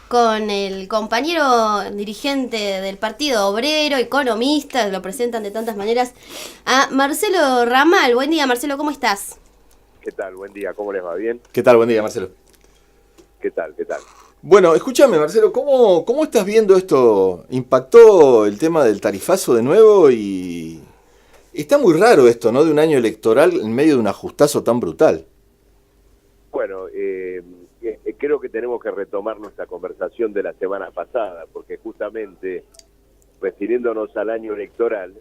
Con el compañero dirigente del Partido Obrero, economista, lo presentan de tantas maneras, a Marcelo Ramal. Buen día, Marcelo, ¿cómo estás? ¿Qué tal? Buen día, ¿cómo les va? ¿Bien? ¿Qué tal? Buen día, Marcelo. ¿Qué tal? ¿Qué tal? Bueno, escúchame, Marcelo, ¿cómo estás viendo esto? ¿Impactó el tema del tarifazo de nuevo? Y está muy raro esto, ¿no? De un año electoral en medio de un ajustazo tan brutal. Bueno, creo que tenemos que retomar nuestra conversación de la semana pasada, porque justamente, refiriéndonos al año electoral,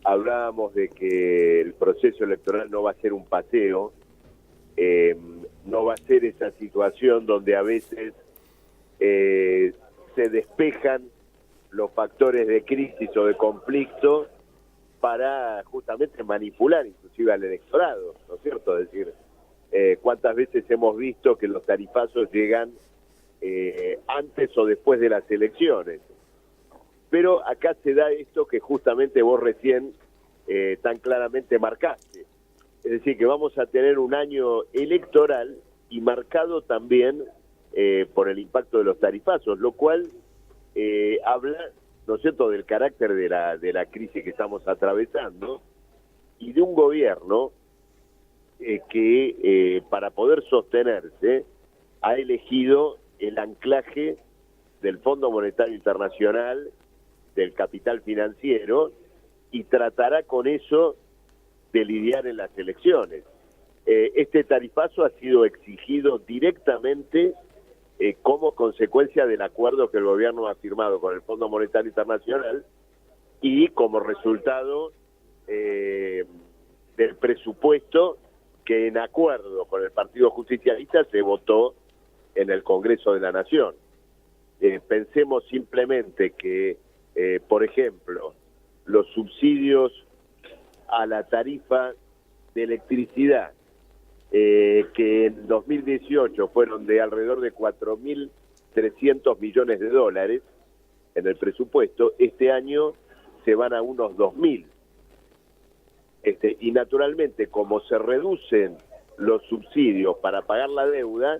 hablábamos de que el proceso electoral no va a ser un paseo, no va a ser esa situación donde a veces se despejan los factores de crisis o de conflicto para justamente manipular inclusive al electorado, ¿no es cierto? Es decir, cuántas veces hemos visto que los tarifazos llegan antes o después de las elecciones. Pero acá se da esto que justamente vos recién tan claramente marcaste. Es decir, que vamos a tener un año electoral y marcado también por el impacto de los tarifazos, lo cual habla, ¿no es cierto?, del carácter de la crisis que estamos atravesando y de un gobierno que para poder sostenerse ha elegido el anclaje del Fondo Monetario Internacional, del capital financiero, y tratará con eso de lidiar en las elecciones. Este tarifazo ha sido exigido directamente como consecuencia del acuerdo que el gobierno ha firmado con el Fondo Monetario Internacional y como resultado del presupuesto que en acuerdo con el Partido Justicialista se votó en el Congreso de la Nación. Pensemos simplemente que, por ejemplo, los subsidios a la tarifa de electricidad, que en 2018 fueron de alrededor de 4.300 millones de dólares en el presupuesto, este año se van a unos 2.000. Y naturalmente, como se reducen los subsidios para pagar la deuda,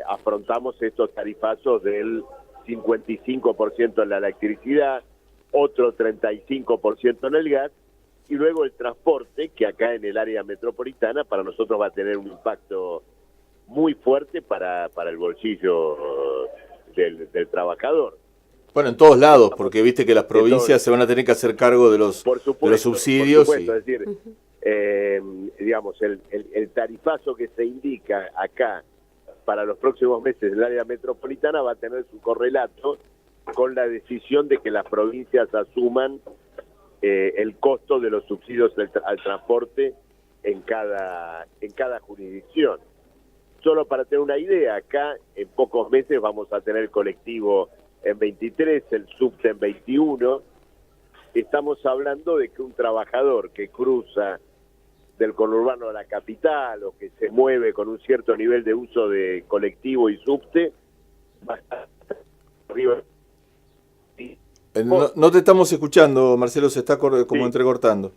afrontamos estos tarifazos del 55% en la electricidad, otro 35% en el gas, y luego el transporte, que acá en el área metropolitana para nosotros va a tener un impacto muy fuerte para el bolsillo del trabajador. Bueno, en todos lados, porque viste que las provincias se van a tener que hacer cargo de los subsidios. Por supuesto, es decir, digamos, el tarifazo que se indica acá para los próximos meses en el área metropolitana va a tener su correlato con la decisión de que las provincias asuman el costo de los subsidios al transporte en cada jurisdicción. Solo para tener una idea, acá en pocos meses vamos a tener el colectivo en 23, el subte en 21. Estamos hablando de que un trabajador que cruza del conurbano a la capital o que se mueve con un cierto nivel de uso de colectivo y subte va a estar arriba. No te estamos escuchando, Marcelo, se está como entrecortando.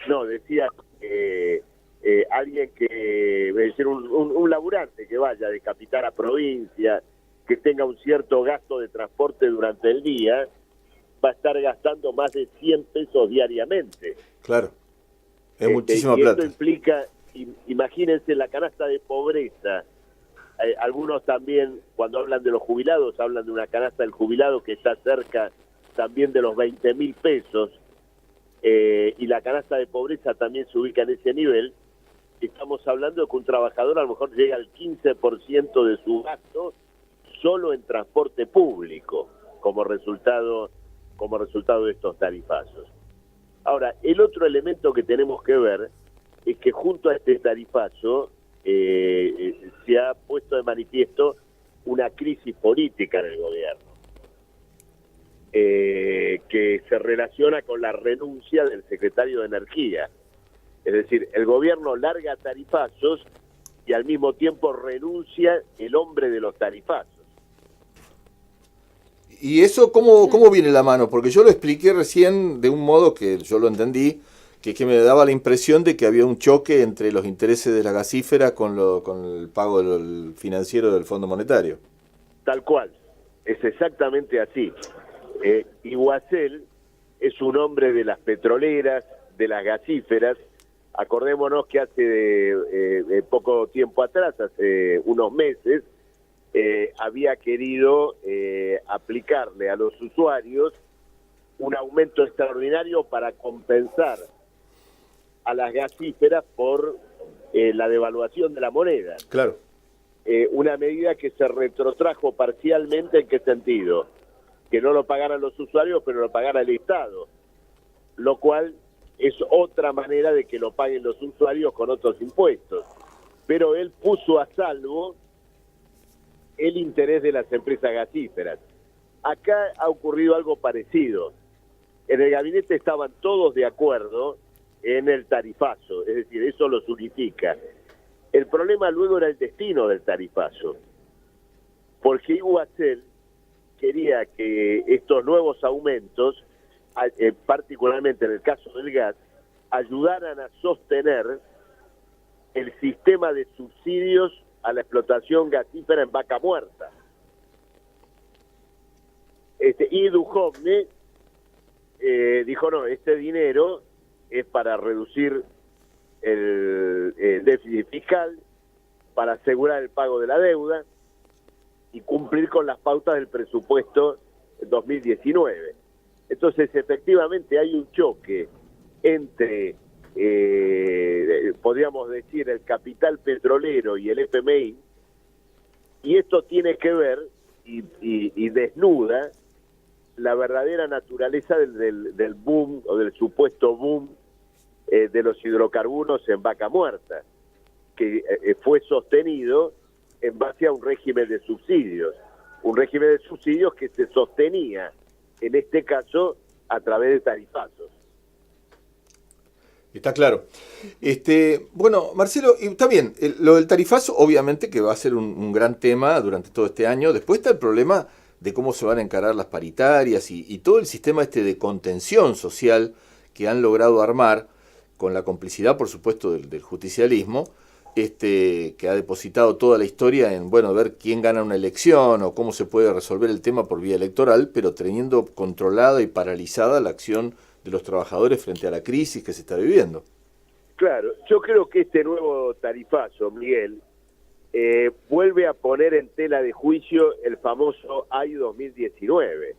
No, decía alguien que, es decir, un laburante que vaya de capital a provincia, que tenga un cierto gasto de transporte durante el día, va a estar gastando más de 100 pesos diariamente. Claro, es muchísima plata. Esto implica, imagínense la canasta de pobreza. Algunos también, cuando hablan de los jubilados, hablan de una canasta del jubilado que está cerca también de los 20.000 pesos, y la canasta de pobreza también se ubica en ese nivel. Estamos hablando de que un trabajador a lo mejor llega al 15% de su gasto solo en transporte público, como resultado de estos tarifazos. Ahora, el otro elemento que tenemos que ver es que junto a este tarifazo se ha puesto de manifiesto una crisis política en el gobierno, que se relaciona con la renuncia del secretario de Energía. Es decir, el gobierno larga tarifazos y al mismo tiempo renuncia el hombre de los tarifazos. ¿Y eso cómo viene la mano? Porque yo lo expliqué recién de un modo que yo lo entendí, que me daba la impresión de que había un choque entre los intereses de la gasífera con el pago del financiero del Fondo Monetario. Tal cual, es exactamente así. Iguacel es un hombre de las petroleras, de las gasíferas. Acordémonos que hace poco tiempo atrás, hace unos meses, había querido aplicarle a los usuarios un aumento extraordinario para compensar a las gasíferas por la devaluación de la moneda. Claro. Una medida que se retrotrajo parcialmente. ¿En qué sentido? Que no lo pagaran los usuarios, pero lo pagara el Estado, lo cual es otra manera de que lo paguen los usuarios con otros impuestos. Pero él puso a salvo el interés de las empresas gasíferas. Acá ha ocurrido algo parecido. En el gabinete estaban todos de acuerdo en el tarifazo, es decir, eso los unifica. El problema luego era el destino del tarifazo, porque Iguacel quería que estos nuevos aumentos, particularmente en el caso del gas, ayudaran a sostener el sistema de subsidios a la explotación gasífera en Vaca Muerta. Y Duhovne dijo, no, este dinero es para reducir el déficit fiscal, para asegurar el pago de la deuda y cumplir con las pautas del presupuesto 2019. Entonces, efectivamente, hay un choque entre, podríamos decir, el capital petrolero y el FMI, y esto tiene que ver y desnuda la verdadera naturaleza del boom o del supuesto boom de los hidrocarburos en Vaca Muerta, que fue sostenido en base a un régimen de subsidios que se sostenía, en este caso, a través de tarifazos. Está claro. Bueno, Marcelo, está bien, lo del tarifazo obviamente que va a ser un gran tema durante todo este año. Después está el problema de cómo se van a encarar las paritarias y todo el sistema de contención social que han logrado armar, con la complicidad, por supuesto, del justicialismo, que ha depositado toda la historia en, bueno, ver quién gana una elección o cómo se puede resolver el tema por vía electoral, pero teniendo controlada y paralizada la acción de los trabajadores frente a la crisis que se está viviendo. Claro, yo creo que este nuevo tarifazo, Miguel, vuelve a poner en tela de juicio el famoso AI 2019,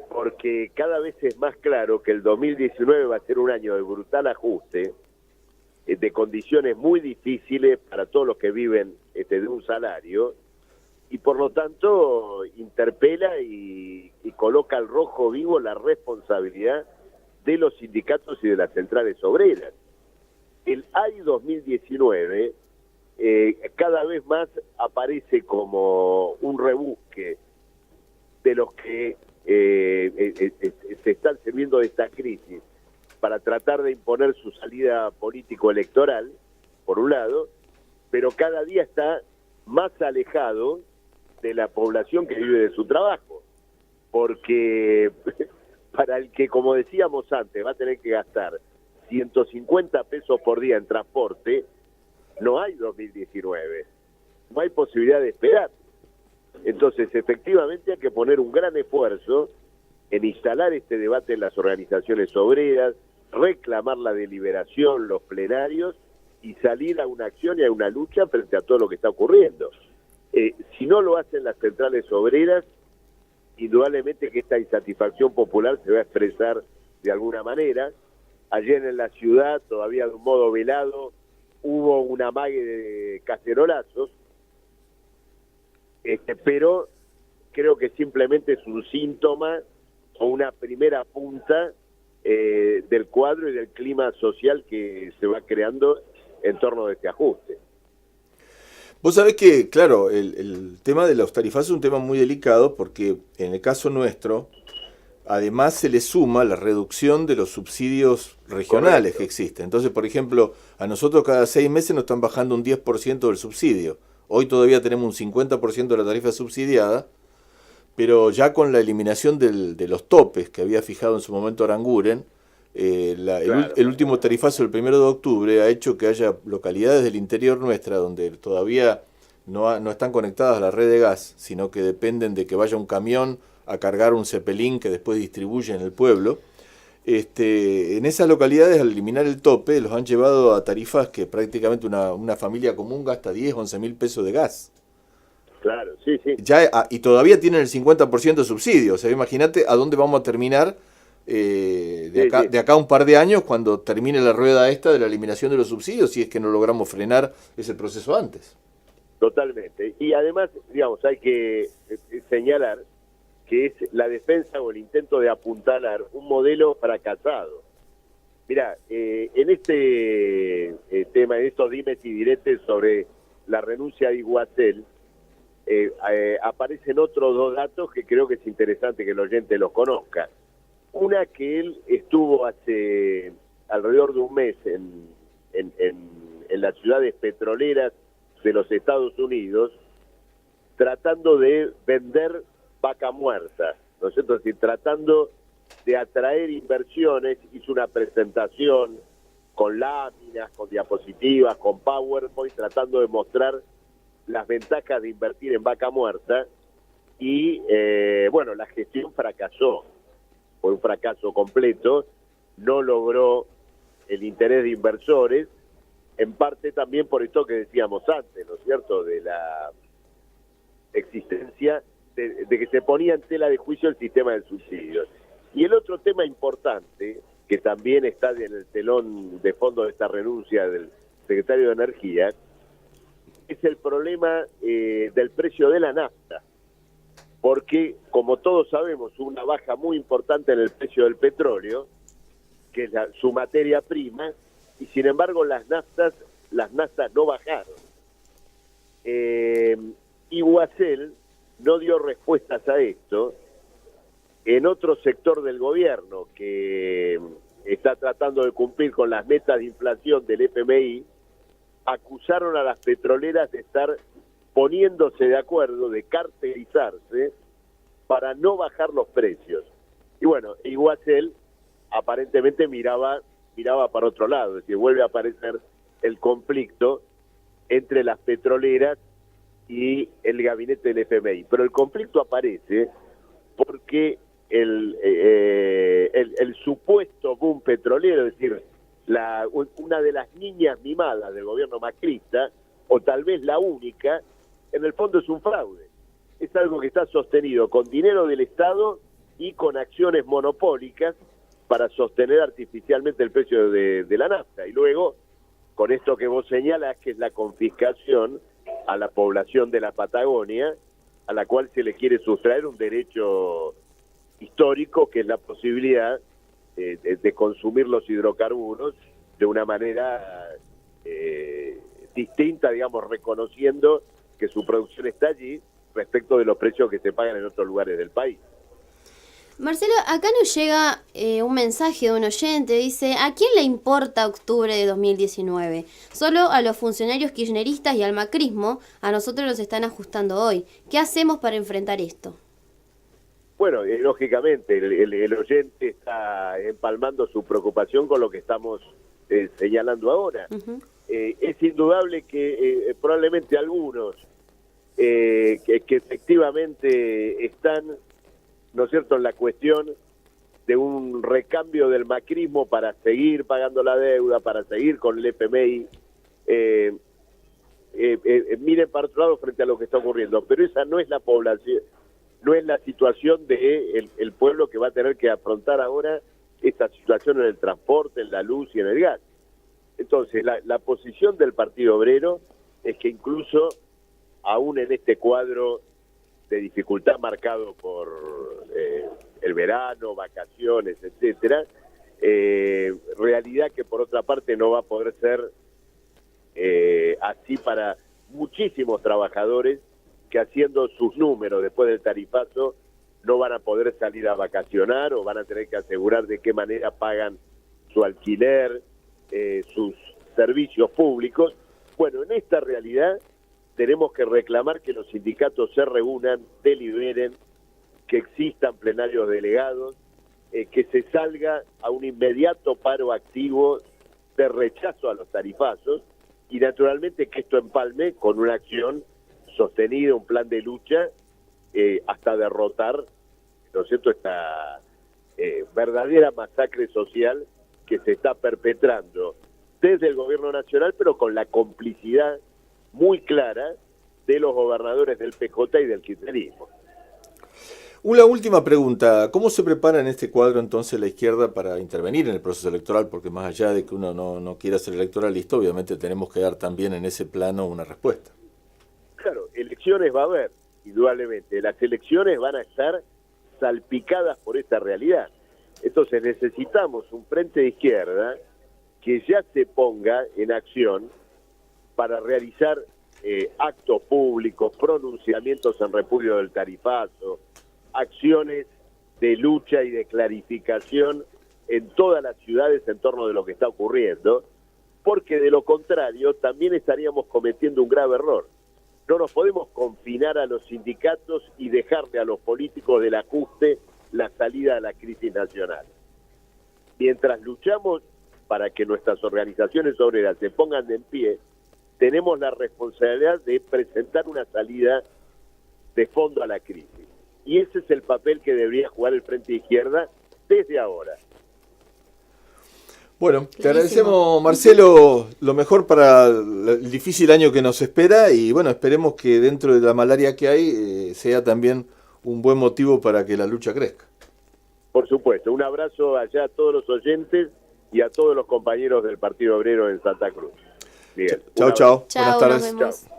porque cada vez es más claro que el 2019 va a ser un año de brutal ajuste, de condiciones muy difíciles para todos los que viven de un salario, y por lo tanto interpela y coloca al rojo vivo la responsabilidad de los sindicatos y de las centrales obreras. El AI 2019 cada vez más aparece como un rebusque de los que se están sirviendo de esta crisis para tratar de imponer su salida político-electoral, por un lado, pero cada día está más alejado de la población que vive de su trabajo, porque para el que, como decíamos antes, va a tener que gastar 150 pesos por día en transporte, no hay 2019, no hay posibilidad de esperar. Entonces, efectivamente, hay que poner un gran esfuerzo en instalar este debate en las organizaciones obreras, reclamar la deliberación, los plenarios, y salir a una acción y a una lucha frente a todo lo que está ocurriendo. Si no lo hacen las centrales obreras, indudablemente que esta insatisfacción popular se va a expresar de alguna manera. Ayer en la ciudad, todavía de un modo velado, hubo un amague de cacerolazos, pero creo que simplemente es un síntoma o una primera punta del cuadro y del clima social que se va creando en torno de este ajuste. Vos sabés que, claro, el tema de los tarifazos es un tema muy delicado porque en el caso nuestro, además se le suma la reducción de los subsidios regionales. Correcto. Que existen. Entonces, por ejemplo, a nosotros cada 6 meses nos están bajando un 10% del subsidio. Hoy todavía tenemos un 50% de la tarifa subsidiada, pero ya con la eliminación de los topes que había fijado en su momento Aranguren, Claro. El último tarifazo del 1 de octubre ha hecho que haya localidades del interior nuestra donde todavía no están conectadas a la red de gas, sino que dependen de que vaya un camión a cargar un cepelín que después distribuye en el pueblo. En esas localidades, al eliminar el tope, los han llevado a tarifas que prácticamente una familia común gasta 10, 11 mil pesos de gas. Claro, sí, sí. Y todavía tienen el 50% de subsidio. O sea, imagínate a dónde vamos a terminar de acá a un par de años cuando termine la rueda esta de la eliminación de los subsidios, si es que no logramos frenar ese proceso antes. Totalmente. Y además, digamos, hay que señalar que es la defensa o el intento de apuntalar un modelo fracasado. Mira, en este tema, en estos dimes y diretes sobre la renuncia de Iguacel, aparecen otros dos datos que creo que es interesante que el oyente los conozca. Una, que él estuvo hace alrededor de un mes en las ciudades petroleras de los Estados Unidos tratando de vender vaca muerta, ¿no es cierto? Es decir, tratando de atraer inversiones. Hizo una presentación con láminas, con diapositivas, con PowerPoint, tratando de mostrar las ventajas de invertir en vaca muerta y, bueno, la gestión fracasó, fue un fracaso completo, no logró el interés de inversores, en parte también por esto que decíamos antes, ¿no es cierto?, de la existencia de que se ponía en tela de juicio el sistema de subsidios. Y el otro tema importante, que también está en el telón de fondo de esta renuncia del secretario de Energía, es el problema del precio de la nafta. Porque, como todos sabemos, hubo una baja muy importante en el precio del petróleo, que es su materia prima, y sin embargo las naftas no bajaron. Iguacel no dio respuestas a esto. En otro sector del gobierno que está tratando de cumplir con las metas de inflación del FMI, acusaron a las petroleras de estar poniéndose de acuerdo, de cartelizarse para no bajar los precios. Y bueno, Iguacel aparentemente miraba para otro lado, es decir, vuelve a aparecer el conflicto entre las petroleras y el gabinete del FMI. Pero el conflicto aparece porque el supuesto boom petrolero, es decir, una de las niñas mimadas del gobierno macrista, o tal vez la única, en el fondo es un fraude. Es algo que está sostenido con dinero del Estado y con acciones monopólicas para sostener artificialmente el precio de la nafta. Y luego, con esto que vos señalás, que es la confiscación a la población de la Patagonia, a la cual se le quiere sustraer un derecho histórico, que es la posibilidad de consumir los hidrocarburos de una manera distinta, digamos, reconociendo que su producción está allí respecto de los precios que se pagan en otros lugares del país. Marcelo, acá nos llega un mensaje de un oyente, dice: ¿a quién le importa octubre de 2019? Solo a los funcionarios kirchneristas y al macrismo. A nosotros nos están ajustando hoy. ¿Qué hacemos para enfrentar esto? Bueno, lógicamente el oyente está empalmando su preocupación con lo que estamos señalando ahora. Uh-huh. Es indudable que probablemente algunos que efectivamente están, ¿no es cierto?, en la cuestión de un recambio del macrismo para seguir pagando la deuda, para seguir con el FMI, miren para otro lado frente a lo que está ocurriendo. Pero esa no es la población, no es la situación de el pueblo que va a tener que afrontar ahora esta situación en el transporte, en la luz y en el gas. Entonces, la posición del Partido Obrero es que incluso, aún en este cuadro de dificultad marcado por el verano, vacaciones, etcétera, realidad que por otra parte no va a poder ser así para muchísimos trabajadores que, haciendo sus números después del tarifazo, no van a poder salir a vacacionar o van a tener que asegurar de qué manera pagan su alquiler, sus servicios públicos. Bueno, en esta realidad tenemos que reclamar que los sindicatos se reúnan, deliberen, que existan plenarios delegados, que se salga a un inmediato paro activo de rechazo a los tarifazos y naturalmente que esto empalme con una acción sostenida, un plan de lucha hasta derrotar, ¿no es cierto?, esta verdadera masacre social que se está perpetrando desde el gobierno nacional, pero con la complicidad muy clara de los gobernadores del PJ y del kirchnerismo. Una última pregunta, ¿cómo se prepara en este cuadro entonces la izquierda para intervenir en el proceso electoral? Porque más allá de que uno no quiera ser electoralista, obviamente tenemos que dar también en ese plano una respuesta. Claro, elecciones va a haber, indudablemente. Las elecciones van a estar salpicadas por esta realidad. Entonces necesitamos un frente de izquierda que ya se ponga en acción para realizar actos públicos, pronunciamientos en repudio del tarifazo, acciones de lucha y de clarificación en todas las ciudades en torno de lo que está ocurriendo, porque de lo contrario también estaríamos cometiendo un grave error. No nos podemos confinar a los sindicatos y dejarle a los políticos del ajuste la salida a la crisis nacional. Mientras luchamos para que nuestras organizaciones obreras se pongan en pie, tenemos la responsabilidad de presentar una salida de fondo a la crisis. Y ese es el papel que debería jugar el Frente de Izquierda desde ahora. Bueno, te agradecemos, Marcelo, lo mejor para el difícil año que nos espera y bueno, esperemos que dentro de la malaria que hay sea también un buen motivo para que la lucha crezca. Por supuesto, un abrazo allá a todos los oyentes y a todos los compañeros del Partido Obrero en Santa Cruz. Bien. Chao, chao. Chao, Buenas tardes. nos vemos. Chao.